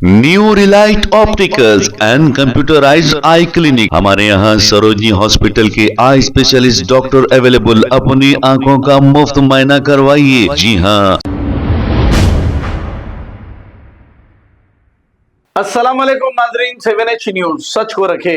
New Relight opticals and computerised I clinic. हमारे यहाँ Sarojini hospital के आई स्पेशलिस्ट डॉक्टर अवेलेबल। अपनी आंखों का मुफ्त मुआयना करवाइए। जी हाँ। अस्सलाम वालेकुम नाजरीन, 7H न्यूज सच को रखे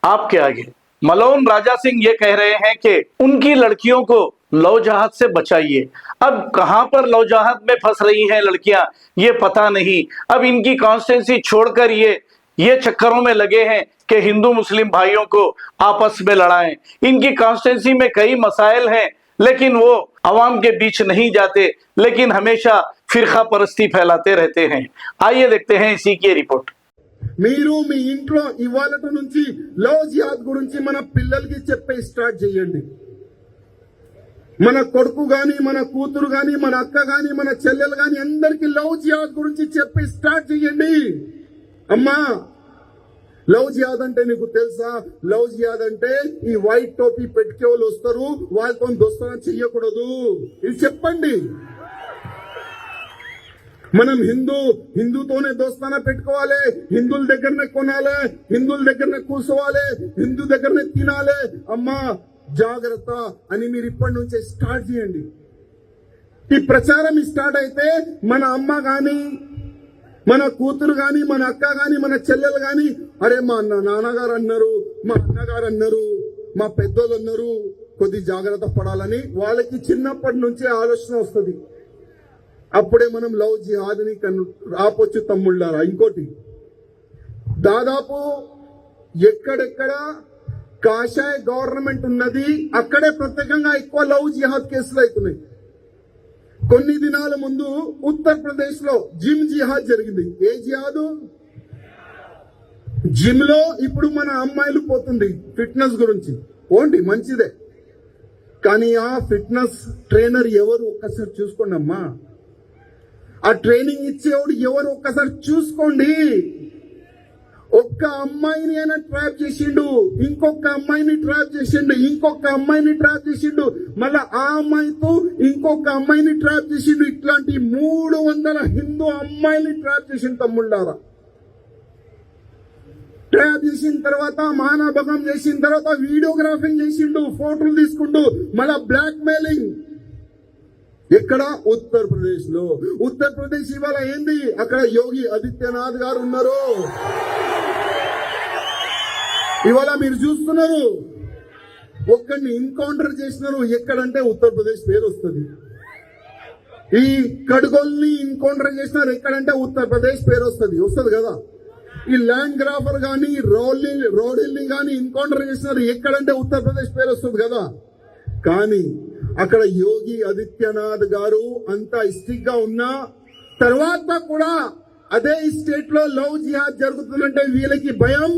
आपके आगे। मलौन राजा सिंह ये कह रहे हैं कि उनकी लड़कियों को लव जहाज से बचाइए। अब कहां पर लव जहाज में फंस रही हैं लड़कियां ये पता नहीं। अब इनकी कॉन्स्टिट्यूंसी छोड़कर ये चक्करों में लगे हैं कि हिंदू मुस्लिम भाइयों को आपस में लड़ाएं। इनकी कॉन्स्टिट्यूंसी में कई मसाइल हैं लेकिन वो अवाम के बीच नहीं जाते, लेकिन हमेशा फिरका परस्ती फैलाते रहते हैं। आइए देखते हैं इसी की रिपोर्ट। మీరు మీ ఇంట్లో ఇవాళటి నుంచి లవ్ జిహాద్ గురించి మన పిల్లలకి చెప్పే స్టార్ట్ చేయండి. మన కొడుకు గాని, మన కూతురు గాని, మన అక్క గాని, మన చెల్లెలు గాని అందరికి లవ్ జిహాద్ గురించి చెప్పి స్టార్ట్ చేయండి. అమ్మా, లవ్ జిహాద్ అంటే నీకు తెలుసా? లవ్ జిహాద్ అంటే ఈ వైట్ టోపీ పెట్టుకే వాళ్ళు వస్తారు, వాళ్ళతో దోస్తనం చెయ్యకూడదు. ఇది చెప్పండి. మనం హిందూతోనే దోస్తానా పెట్టుకోవాలి, హిందువుల దగ్గరనే కొనాలి, హిందువుల దగ్గరనే కూర్చోవాలి, హిందూ దగ్గరనే తినాలి. అమ్మా జాగ్రత్త అని మీరు ఇప్పటి నుంచే స్టార్ట్ చేయండి. ఈ ప్రచారం స్టార్ట్ అయితే మన అమ్మ గాని, మన కూతురు గాని, మన అక్క గాని, మన చెల్లెలు గాని, అరే మా నాన్నగారు అన్నారు, మా అన్నగారు అన్నారు, మా పెద్దోళ్ళు అన్నారు, కొద్ది జాగ్రత్త పడాలని వాళ్ళకి చిన్నప్పటి నుంచే ఆలోచన వస్తుంది. అప్పుడే మనం లవ్ జిహాద్ని ఆపొచ్చు తమ్ముళ్ళారా. ఇంకోటి, దాదాపు ఎక్కడెక్కడ కాషాయ గవర్నమెంట్ ఉన్నది అక్కడే ప్రత్యేకంగా ఎక్కువ లవ్ జిహాద్ కేసులు అవుతున్నాయి. కొన్ని దినాల ముందు ఉత్తరప్రదేశ్ లో జిమ్ జిహాద్ జరిగింది. ఏ జిహాదు? జిమ్ లో ఇప్పుడు మన అమ్మాయిలు పోతుంది ఫిట్నెస్ గురించి. పోండి, మంచిదే, కానీ ఆ ఫిట్నెస్ ట్రైనర్ ఎవరు ఒక్కసారి చూసుకోండి అమ్మా. ఆ ట్రైనింగ్ ఇచ్చేవాడు ఎవరు ఒక్కసారి చూసుకోండి. ఒక్క అమ్మాయిని అయినా ట్రాప్ చేసిండు, ఇంకొక అమ్మాయిని ట్రాప్ చేసిండు, ఇంకొక అమ్మాయిని ట్రాప్ చేసిండు, మళ్ళా ఆ అమ్మాయితో ఇంకొక అమ్మాయిని ట్రాప్ చేసిండు. ఇట్లాంటి 300 హిందూ అమ్మాయిని ట్రాప్ చేసిండు తమ్ముళ్ళారా. ట్రాప్ చేసిన తర్వాత మానభంగం చేసిన తర్వాత వీడియోగ్రాఫింగ్ చేసిండు, ఫోటోలు తీసుకుంటూ, మళ్ళా బ్లాక్ మెయిలింగ్. ఎక్కడ? ఉత్తరప్రదేశ్ లో. ఉత్తరప్రదేశ్ ఇవాళ ఏంది? అక్కడ యోగి ఆదిత్యనాథ్ గారు ఉన్నారు. ఇవాళ మీరు చూస్తున్నారు, ఒక్కడిని ఎన్కౌంటర్ చేసినారు. ఎక్కడంటే ఉత్తరప్రదేశ్ పేరు వస్తుంది. ఈ కడుగోల్ని ఎన్కౌంటర్ చేసినారు. ఎక్కడంటే ఉత్తరప్రదేశ్ పేరు వస్తుంది కదా. ఈ ల్యాండ్ గ్రాఫర్ గాని, రోడిల్ని గాని ఎన్కౌంటర్ చేసినారు. ఎక్కడంటే ఉత్తరప్రదేశ్ పేరు వస్తుంది కదా. కానీ అక్కడ యోగి ఆదిత్యనాథ్ గారు అంత స్ట్రిక్ట్ గా ఉన్నా తర్వాత కూడా అదే స్టేట్ లో లవ్ జిహాద్ జరుగుతుందంటే వీళ్ళకి భయం,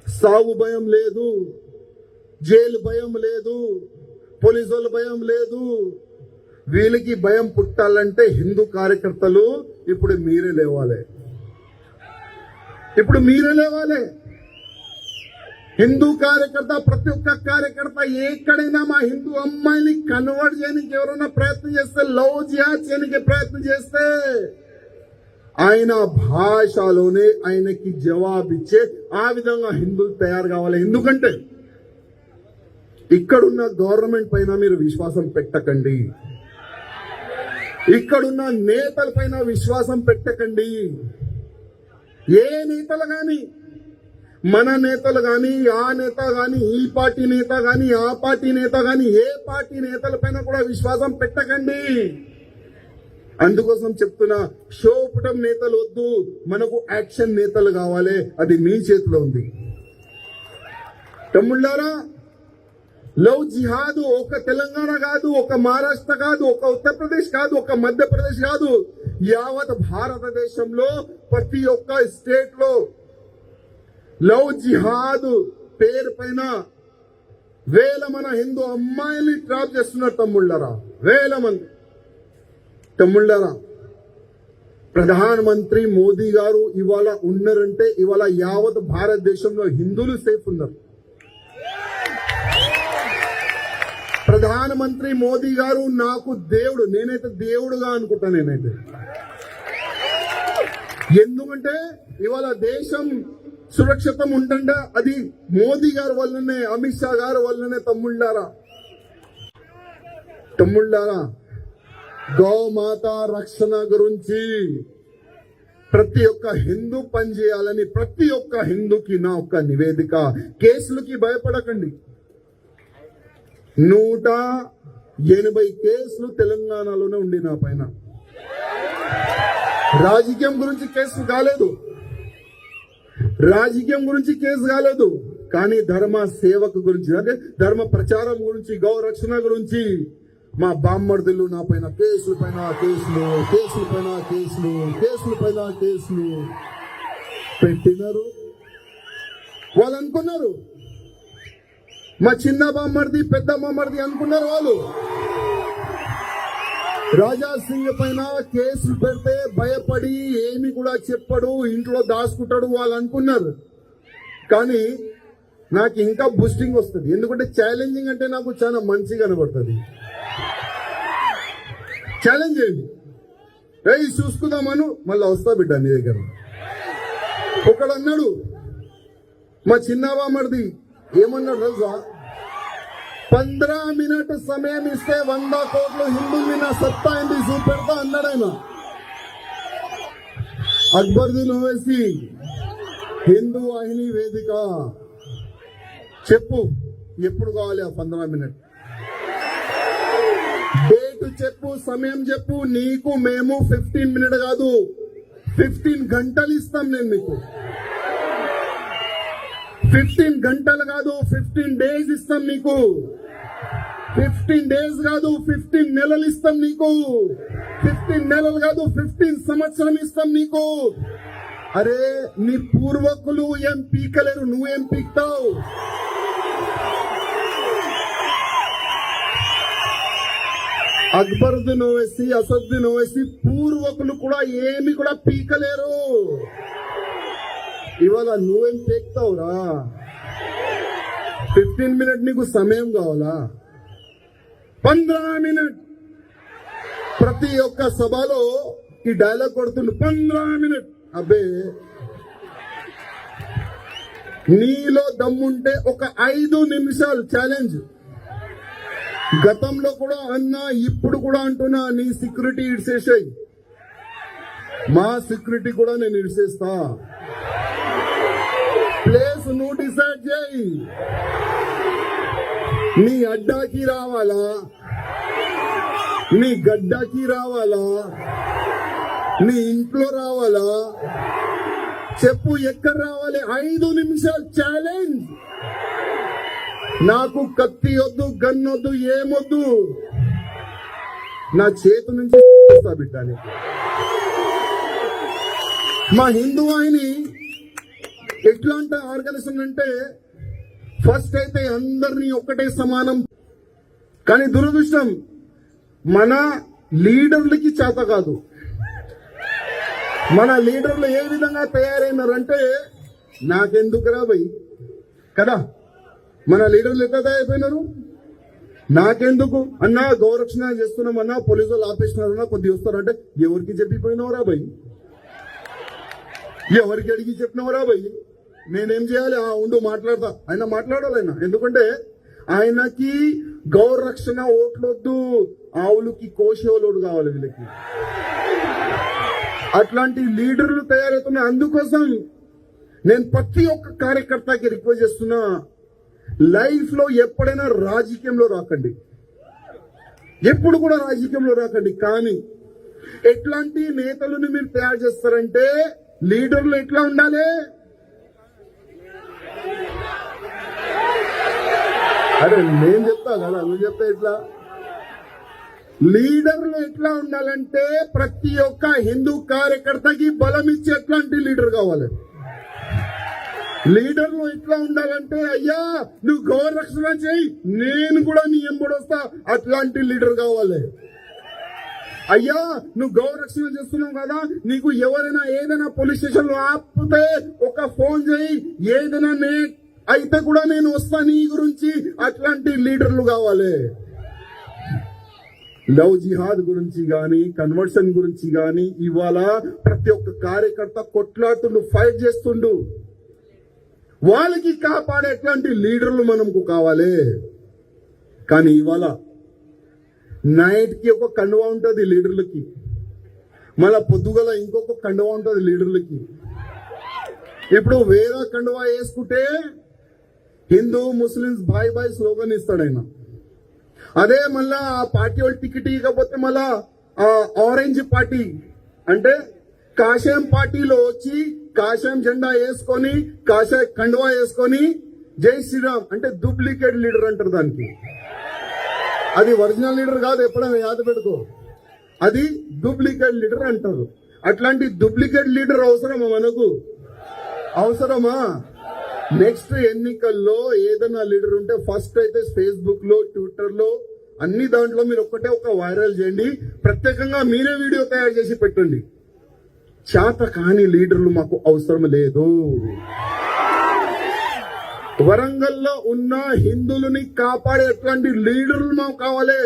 సాగు భయం లేదు, జైలు భయం లేదు, పోలీసుల భయం లేదు. వీళ్ళకి భయం పుట్టాలంటే హిందూ కార్యకర్తలు ఇప్పుడు మీరే లేవాలి. హిందూ కార్యకర్త, ప్రతి ఒక్క కార్యకర్త ఎక్కడైనా మా హిందూ అమ్మాయిని కన్వర్ట్ చేయడానికి ఎవరైనా ప్రయత్నం చేస్తే, లవ్ జిహాద్ చేయడానికి ప్రయత్నం చేస్తే ఆయన భాషలోనే ఆయనకి జవాబిచ్చే ఆ విధంగా హిందువులు తయారు కావాలి. ఎందుకంటే ఇక్కడున్న గవర్నమెంట్ పైన మీరు విశ్వాసం పెట్టకండి, ఇక్కడున్న నేతల పైన విశ్వాసం పెట్టకండి. ఏ నేతలు గాని, మన నేతలు గాని, ఆ నేత గాని, ఈ పార్టీ నేత గాని, ఆ పార్టీ నేత గాని, ఏ పార్టీ నేతల పైన కూడా విశ్వాసం పెట్టకండి. అందుకోసం చెప్తున్నా, షో పుటం నేతలు వద్దు, మనకు యాక్షన్ నేతలు కావాలి. అది మీ చేతిలో ఉంది తమ్ముళ్ళారా. లవ్ జిహాద్ ఒక తెలంగాణ కాదు, ఒక మహారాష్ట్ర కాదు, ఒక ఉత్తరప్రదేశ్ కాదు, ఒక మధ్యప్రదేశ్ కాదు, యావత్ భారతదేశంలో ప్రతి ఒక్క స్టేట్ లో లవ్ జిహాద్ పేరు పైన వేల మన హిందూ అమ్మాయిల్ని ట్రాప్ చేస్తున్నారు తమ్ముళ్ళారా. వేల మంది తమ్ముళ్ళారా. ప్రధానమంత్రి మోదీ గారు ఇవాళ ఉన్నారంటే ఇవాళ యావత్ భారతదేశంలో హిందువులు సేఫ్ ఉన్నారు. ప్రధానమంత్రి మోదీ గారు నాకు దేవుడు, నేనైతే దేవుడుగా అనుకుంటా. నేనైతే ఎందుకంటే ఇవాళ దేశం సురక్షితం ఉంటుంటే అది మోదీ గారి వల్లనే, అమిత్ షా గారి వల్లనే. తమ్ముళ్ళారా, గోమాత రక్షణ గురించి ప్రతి ఒక్క హిందూ పనిచేయాలని ప్రతి ఒక్క హిందూకి నా ఒక్క నివేదిక. కేసులకి భయపడకండి. 180 కేసులు తెలంగాణలోనే ఉండి నా పైన. రాజకీయం గురించి కేసు కాలేదు, కానీ ధర్మ సేవకు గురించి, అంటే ధర్మ ప్రచారం గురించి, గౌ రక్షణ గురించి మా బామ్మర్దులు నా పైన కేసులు పెట్టినారు. వాళ్ళు అనుకున్నారు మా చిన్న బామ్మర్ది పెద్ద బామ్మర్ది అనుకున్నారు. వాళ్ళు రాజా సింగ్ పైన కేసులు పెడితే భయపడి ఏమి కూడా చెప్పడు, ఇంట్లో దాచుకుంటాడు వాళ్ళు అనుకున్నారు. కానీ నాకు ఇంకా బూస్టింగ్ వస్తుంది, ఎందుకంటే ఛాలెంజింగ్ అంటే నాకు చాలా మంచిగా కనబడుతుంది. ఛాలెంజ్ చేయండి, చూసుకుందామను, మళ్ళీ వస్తా బిడ్డ నీ దగ్గర. ఒకడు అన్నాడు, మా చిన్నబామర్ది ఏమన్నాడు తెలుసా, 15 మినిట్ సమయం ఇస్తే 100 కోట్లు హిందువుల్ని నా సత్తా ఏంటి చూపెడతా అన్నాడు ఆయన. అక్బరుద్దీన్ ఓవైసీ హిందూ వాహిని వేదిక, చెప్పు ఎప్పుడు కావాలి ఆ 15 మినిట్ డేట్ చెప్పు, సమయం చెప్పు. నీకు మేము 15 మినిట్ కాదు 15 గంటలు ఇస్తాం. నేను మీకు 15 గంటలు కాదు 15 డేస్ ఇస్తాం నీకు. 15 డేస్ కాదు 15 నెలలు ఇస్తాం నీకు. 15 నెలలు కాదు 15 సంవత్సరం ఇస్తాం నీకు. అరే నీ పూర్వకులు ఏం పీకలేరు, నువ్వేం పీక్తావు? అక్బరుద్దీన్ ఓవైసీ, అసదుద్దీన్ ఓవైసీ పూర్వకులు కూడా ఏమి కూడా పీకలేరు. ఇవాళ నువ్వేం పీక్తావురా? 15 మినిట్ నీకు సమయం కావాలా? 15 మినిట్ ప్రతి ఒక్క సభలో ఈ డైలాగ్ కొడుతుండు, 15 మినిట్. అబ్బే నీలో దమ్ముంటే ఒక 5 నిమిషాలు ఛాలెంజ్. గతంలో కూడా అన్నా, ఇప్పుడు కూడా అంటున్నా, నీ సెక్యూరిటీ ఇడిసేసాయి, మా సెక్యూరిటీ కూడా నేను ఇడిసేస్తా. ప్లేస్ నువ్వు డిసైడ్ చేయి. నీ అడ్డాకి రావాలా, నీ గడ్డాకి రావాలా, నీ ఇంట్లో రావాలా, చెప్పు ఎక్కడ రావాలి? 5 నిమిషాలు ఛాలెంజ్. నాకు కత్తి వద్దు, గన్ వద్దు, ఏమొద్దు, నా చేతి నుంచి బిడ్డాని. మా హిందూ వాహిని ఎట్లాంటి ఆర్గనైజేషన్ అంటే ఫస్ట్ అయితే అందరినీ ఒక్కటే సమానం. కానీ దురదృష్టం మన లీడర్లకి చేత కాదు. మన లీడర్లు ఏ విధంగా తయారైనారంటే నాకెందుకురా భయ్ కదా. మన లీడర్లు ఎట్లా తయారైపోయినారు, నాకెందుకు అన్నా, గౌరక్షణ చేస్తున్నామన్నా, పోలీసు వాళ్ళు ఆపేసినారన్నా, కొద్దిగా వస్తారంటే ఎవరికి చెప్పిపోయినవరా భయ్? ఎవరికి అడిగి చెప్పినవరా భయ్? నేనేం చేయాలి? ఉండు మాట్లాడతా. ఆయన మాట్లాడాలి ఆయన, ఎందుకంటే ఆయనకి గౌరక్షణ ఓట్లొద్దు, ఆవులకి కోసేవాళ్ళు కావాలి వీళ్ళకి. అట్లాంటి లీడర్లు తయారవుతున్నాయి. అందుకోసం నేను ప్రతి ఒక్క కార్యకర్తకి రిక్వెస్ట్ చేస్తున్నా, లైఫ్ లో ఎప్పుడైనా రాజకీయంలో రాకండి, ఎప్పుడు కూడా రాజకీయంలో రాకండి. కానీ ఎట్లాంటి నేతలను మీరు తయారు చేస్తారంటే, లీడర్లు ఎట్లా ఉండాలి? అరే నేను చెప్తా కదా, నువ్వు చెప్తా ఎట్లా? లీడర్లు ఎట్లా ఉండాలంటే ప్రతి ఒక్క హిందూ కార్యకర్తకి బలం ఇచ్చే ఎట్లాంటి లీడర్ కావాలి. లీడర్లు ఎట్లా ఉండాలంటే, అయ్యా నువ్వు గౌరక్షణ చేయి, నేను కూడా నీ ఎంబడొస్తా, అట్లాంటి లీడర్ కావాలి. అయ్యా నువ్వు గౌరక్షణ చేస్తున్నావు కదా, నీకు ఎవరైనా ఏదైనా పోలీస్ స్టేషన్ లో ఆపితే ఒక ఫోన్ చేయి, ఏదైనా అయితే కూడా నేను వస్తా నీ గురించి, అట్లాంటి లీడర్లు కావాలి. లవ్ జిహాద్ గురించి గాని కన్వర్షన్ గురించి గాని ఇవాళ ప్రతి ఒక్క కార్యకర్త కొట్లాడుతుండు, ఫైట్ చేస్తుండు. వాళ్ళకి కాపాడేటువంటి లీడర్లు మనకు కావాలి. కానీ ఇవాళ నైట్ కి ఒక కండువా ఉంటుంది లీడర్లకి, మళ్ళా పొద్దుగల ఇంకొక కండువా ఉంటుంది లీడర్లకి. ఇప్పుడు వేరే కండువా వేసుకుంటే హిందూ ముస్లిమ్స్ బాయ్ బాయ్ స్లోగన్ ఇస్తాడు ఆయన. అదే మళ్ళా ఆ పార్టీ వాళ్ళు టికెట్ ఇవ్వకపోతే మళ్ళా ఆరెంజ్ పార్టీ అంటే కాషాయం పార్టీలో వచ్చి కాషాయం జెండా వేసుకొని కాషాయ కండువా వేసుకొని జై శ్రీరామ్ అంటే డూప్లికేట్ లీడర్ అంటారు దానికి. అది ఒరిజినల్ లీడర్ కాదు, ఎప్పుడైనా యాద పెట్టుకో, అది డూప్లికేట్ లీడర్ అంటారు. అట్లాంటి డూప్లికేట్ లీడర్ అవసరమా మనకు? అవసరమా? నెక్స్ట్ ఎన్నికల్లో ఏదైనా లీడర్ ఉంటే ఫస్ట్ అయితే ఫేస్బుక్ లో ట్విట్టర్ లో అన్ని దాంట్లో మీరు ఒక వైరల్ చేయండి, ప్రత్యేకంగా మీరే వీడియో తయారు చేసి పెట్టండి. చేత కాని లీడర్లు మాకు అవసరం లేదు. వరంగల్లో ఉన్న హిందువులని కాపాడేటువంటి లీడర్లు మాకు కావాలి.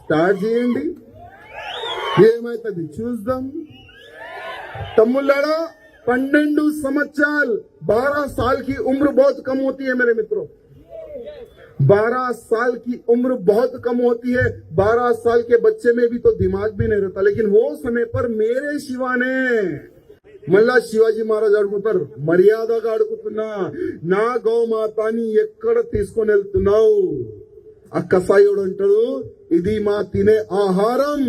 స్టార్ట్ చేయండి, ఏమైతుంది చూద్దాం. తమ్ముళ్ళారా, 12 संवत्सर 12 साल की उम्र बहुत कम होती है मेरे मित्रों. 12 साल की उम्र बहुत कम होती है. 12 साल के बच्चे में भी तो दिमाग भी नहीं रहता. लेकिन वो समय पर मेरे शिवा ने మళ్ళా శివాజీ మహారాజ్ అడుగుతారు, మర్యాదగా అడుగుతున్నా, నా గోమాతాని ఎక్కడ తీసుకొని వెళ్తున్నావు? ఆ కసాయుడు అంటాడు, ఇది మా తినే ఆహారం,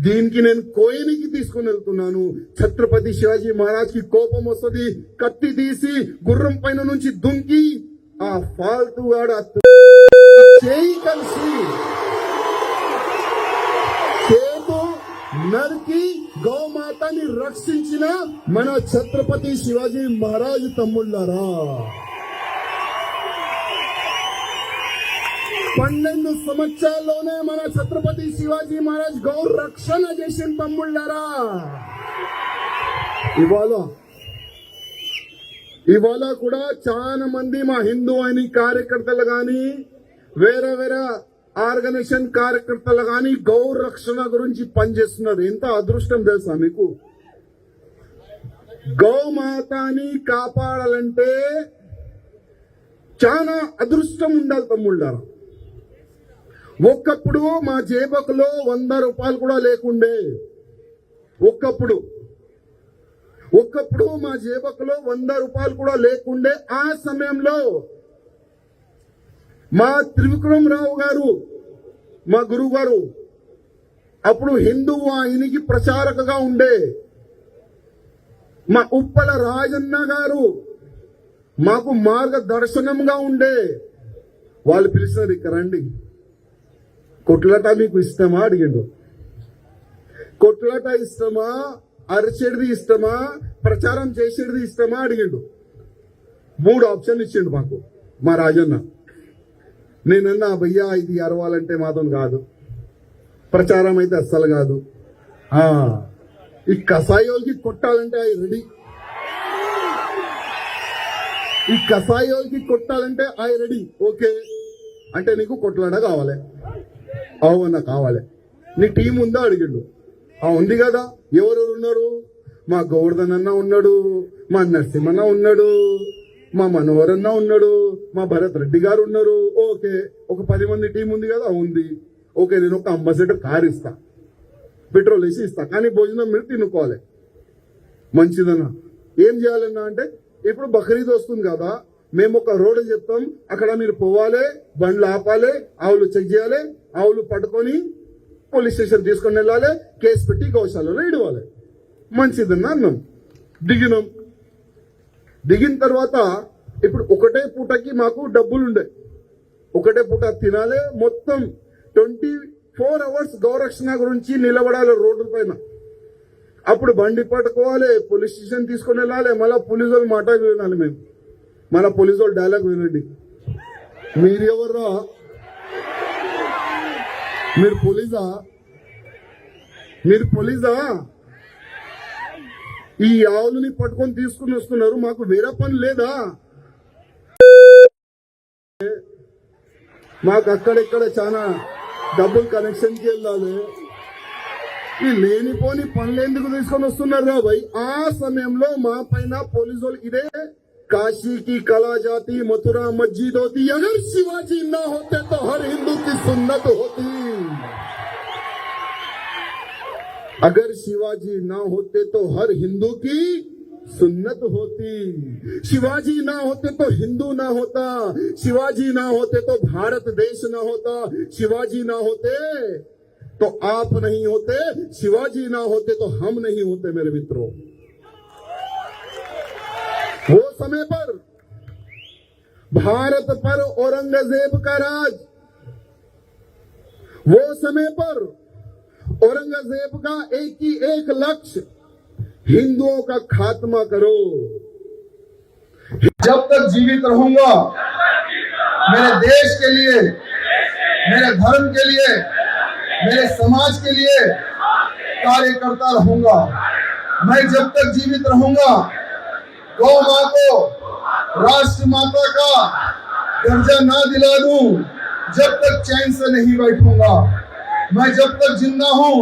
దీనికి నేను కోయనికి తీసుకుని వెళ్తున్నాను. ఛత్రపతి శివాజీ మహారాజ్ కి కోపం వస్తుంది, కత్తి తీసి గుర్రం పైన నుంచి దుంకి ఆ ఫాల్తు వాడ చేయి కలిసి చేతు నరికి గోమాతని రక్షించిన మన ఛత్రపతి శివాజీ మహారాజ్ తమ్ముళ్ళారా, 12 సంవత్సరాల్లోనే మన ఛత్రపతి శివాజీ మహారాజ్ గౌ రక్షణ చేసిన తమ్ముళ్ళారా. ఇవాళ కూడా చాలా మంది మా హిందూ అని కార్యకర్తలు గాని వేరే ఆర్గనైజేషన్ కార్యకర్తలు గాని గౌ రక్షణ గురించి పనిచేస్తున్నారు. ఎంత అదృష్టం తెలుసా మీకు? గౌమాతని కాపాడాలంటే చాలా అదృష్టం ఉండాలి తమ్ముళ్ళారా. ఒక్కప్పుడు మా జేబులో 100 రూపాయలు కూడా లేకుండే. ఒక్కప్పుడు మా జేబులో 100 రూపాయలు కూడా లేకుండే. ఆ సమయంలో మా త్రివిక్రమరావు గారు, మా గురువు గారు, అప్పుడు హిందూ వాహినికి ప్రచారకగా ఉండే మా ఉప్పల రాజన్న గారు మాకు మార్గదర్శనంగా ఉండే. వాళ్ళు పిలిచినారు, ఇక్కడ రండి, కొట్లాట మీకు ఇష్టమా అడిగిండు. కొట్లాట ఇష్టమా, అరిచేది ఇష్టమా, ప్రచారం చేసేది ఇష్టమా అడిగిండు. 3 ఆప్షన్లు ఇచ్చిండు మాకు మా రాజన్న. నేనన్నా, భయ్యా ఇది అరవాలంటే మాత్రం కాదు, ప్రచారం అయితే అస్సలు కాదు, ఈ కసాయోల్కి కొట్టాలంటే అవి రెడీ, ఈ కసాయోల్కి కొట్టాలంటే అవి రెడీ. ఓకే అంటే నీకు కొట్లాడ కావాలి, అవునా కావాలి, నీ టీం ఉందా అడిగిండు. ఉంది కదా, ఎవరెవరు ఉన్నారు? మా గోవర్ధన్ అన్న ఉన్నాడు, మా నరసింహన్న ఉన్నాడు, మా మనోహర్ అన్న ఉన్నాడు, మా భరత్ రెడ్డి గారు ఉన్నారు. ఓకే, ఒక 10 మంది టీం ఉంది కదా, ఉంది. ఓకే, నేను ఒక అంబాసిడర్ కార్ ఇస్తా, పెట్రోల్ వేసి ఇస్తా, కానీ భోజనం మీరు తినుకోవాలి. మంచిదన్నా. ఏం చేయాలన్నా అంటే, ఇప్పుడు బక్రీద్ వస్తుంది కదా, మేము ఒక రోడ్ చెప్తాం, అక్కడ మీరు పోవాలి, బండ్లు ఆపాలి, ఆవులు చెక్ చేయాలి, ఆవులు పట్టుకొని పోలీస్ స్టేషన్ తీసుకొని వెళ్ళాలి, కేసు పెట్టి గౌశాలలో ఇడవాలి. మంచిదన్నా అన్నాం. దిగిన తర్వాత ఇప్పుడు ఒకటే పూటకి మాకు డబ్బులు ఉండే, ఒకటే పూట తినాలి. మొత్తం 24 అవర్స్ గౌరక్షణ గురించి నిలబడాలి రోడ్డు పైన. అప్పుడు బండి పట్టుకోవాలి, పోలీస్ స్టేషన్ తీసుకొని వెళ్ళాలి, మళ్ళీ పోలీసు వాళ్ళు మాట వినాలి. మేము మళ్ళీ పోలీసు వాళ్ళు డైలాగ్ వినండి, మీరు ఎవర్రా, మీరు పోలీసా, ఈ ఆవులని పట్టుకొని తీసుకుని వస్తున్నారు, మాకు వేరే పని లేదా? మాకు అక్కడెక్కడ చాలా డబుల్ కనెక్షన్కి వెళ్ళాలి. ఈ లేనిపోని పనులు ఎందుకు తీసుకొని వస్తున్నారు రా భయ్? ఆ సమయంలో మా పైన పోలీసు వాళ్ళు ఇదే काशी की कला जाती, मथुरा मस्जिद होती, अगर शिवाजी ना होते तो हर हिंदू की सुन्नत होती. अगर शिवाजी ना होते तो हर हिंदू की सुन्नत होती. शिवाजी ना होते तो हिंदू ना होता, शिवाजी ना होते तो भारत देश ना होता, शिवाजी ना होते तो आप नहीं होते, शिवाजी ना होते तो हम नहीं होते. मेरे मित्रों, वो समय पर भारत पर औरंगजेब का राज, वो समय पर औरंगजेब का एक ही एक लक्ष्य, हिंदुओं का खात्मा करो. जब तक जीवित रहूंगा मेरे देश के लिए, मेरे धर्म के लिए, मेरे समाज के लिए कार्य करता रहूंगा. मैं जब तक जीवित रहूंगा गौ मां को राष्ट्र माता का दर्जा ना दिला दूं, जब तक चैन से नहीं बैठूंगा. मैं जब तक जिंदा हूं,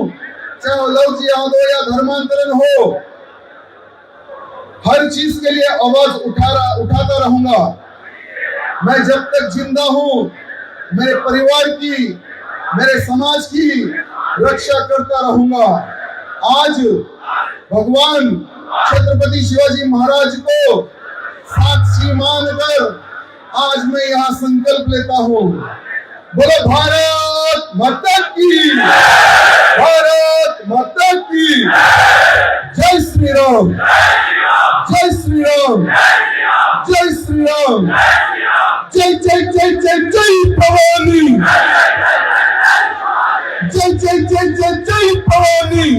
चाहे लव जिहाद हो या धर्मांतरण हो, हर चीज के लिए आवाज उठाता रहूंगा. मैं जब तक जिंदा हूं, मेरे परिवार की, मेरे समाज की रक्षा करता रहूंगा. आज भगवान छत्रपति शिवाजी महाराज को साक्षी मानकर आज मैं यहाँ संकल्प लेता हूँ. बोलो भारत माता की, भारत माता की जय श्री राम, जय श्री राम, जय श्री राम, जय जय जय जय जय भवानी, जय जय जय जय जय भवानी.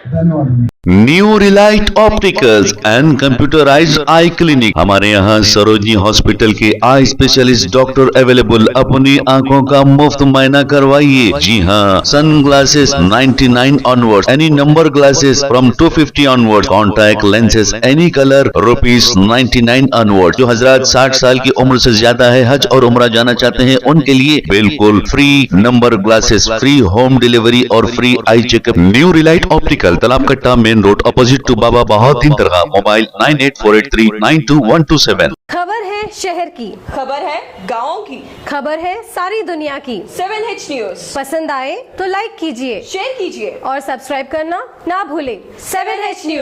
धन्यवाद. New Relight opticals and computerised I clinic. हमारे यहाँ सरोजनी हॉस्पिटल के आई स्पेशलिस्ट डॉक्टर अवेलेबल. अपनी आंखों का मुफ्त मायना करवाइए. जी हाँ, sun glasses 99 onward, any number glasses from 250 onward, contact lenses any colour ₹99 onward. जो हजरात 60 साल की उम्र से ज्यादा है, हज और उम्रा जाना चाहते हैं, उनके लिए बिल्कुल free number glasses, free home delivery और free eye checkup. New relight optical, Talab Katta, main road, opposite to Baba Bahauddin दरगाह. मोबाइल 9848392127. खबर है शहर की, खबर है गाँव की, खबर है सारी दुनिया की. 7H न्यूज पसंद आए तो लाइक कीजिए, शेयर कीजिए और सब्सक्राइब करना ना भूलें. 7H news.